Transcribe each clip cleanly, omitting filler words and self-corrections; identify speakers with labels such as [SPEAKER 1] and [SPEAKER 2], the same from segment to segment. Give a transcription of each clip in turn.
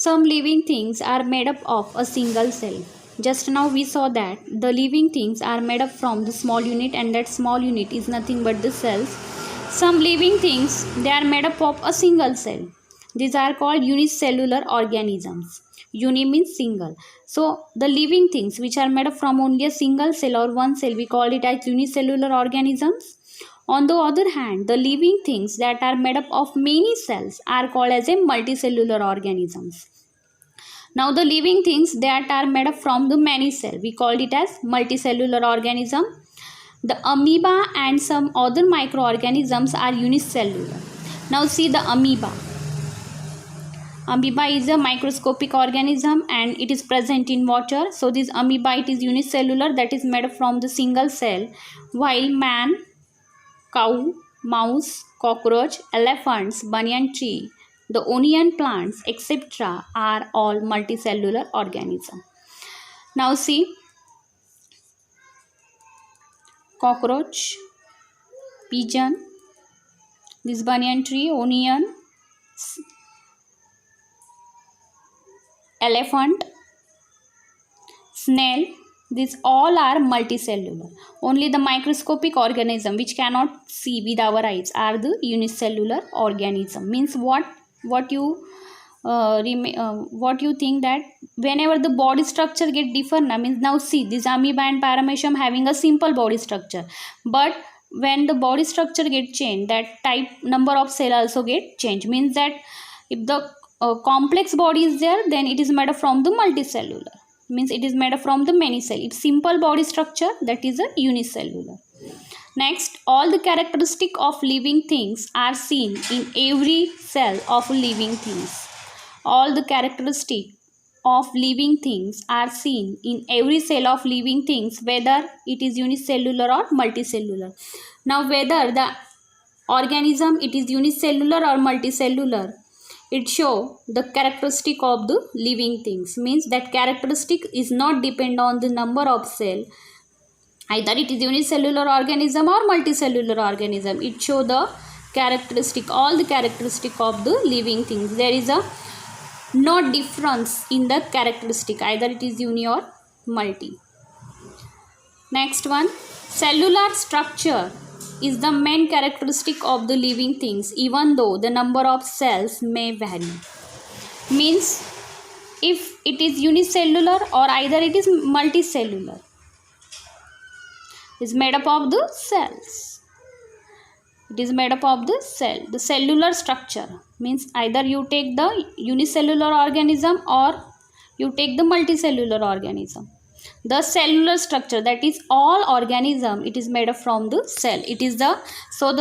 [SPEAKER 1] Some living things are made up of a single cell. Just now we saw that the living things are made up from the small unit, and that small unit is nothing but the cells. Some living things, they are made up of a single cell. These are called unicellular organisms. Uni means single. So the living things which are made up from only a single cell or one cell, we call it as unicellular organisms. On the other hand, the living things that are made up of many cells are called as a multicellular organisms. Now the living things that are made up from the many cell, we call it as multicellular organism. The amoeba and some other microorganisms are unicellular. Now see the amoeba. Amoeba is a microscopic organism and it is present in water. So this amoeba, it is unicellular, that is made up from the single cell, while man, cow, mouse, cockroach, elephants, banyan tree, the onion plants, etc. are all multicellular organisms. Now see, cockroach, pigeon, this banyan tree, onion, elephant, snail, these all are multicellular. Only the microscopic organism which cannot see with our eyes are the unicellular organism. Means what you think that whenever the body structure get different, means now see this amoeba and paramecium having a simple body structure, but when the body structure get changed, that type number of cell also get changed. Means that if the complex body is there, then it is made up from the multicellular. Means it is made up from the many cell. If simple body structure, that is a unicellular. Next, all the characteristic of living things are seen in every cell of living things. All the characteristic of living things are seen in every cell of living things, whether it is unicellular or multicellular. Now whether the organism it is unicellular or multicellular, it show the characteristic of the living things. Means that characteristic is not depend on the number of cell, either it is unicellular organism or multicellular organism. It show the characteristic, all the characteristic of the living things. There is a no difference in the characteristic, either it is uni or multi. Next one, cellular structure is the main characteristic of the living things, even though the number of cells may vary. Means if it is unicellular or either it is multicellular, is made up of the cells. It is made up of the cell. The cellular structure means either you take the unicellular organism or you take the multicellular organism. The cellular structure, that is all organism, it is made up from the cell. It is the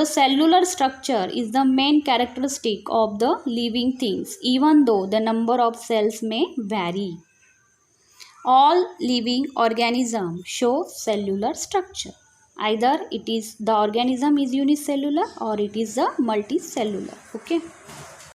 [SPEAKER 1] cellular structure is the main characteristic of the living things, even though the number of cells may vary. All living organisms show cellular structure. Either it is the organism is unicellular or it is a multicellular. Okay.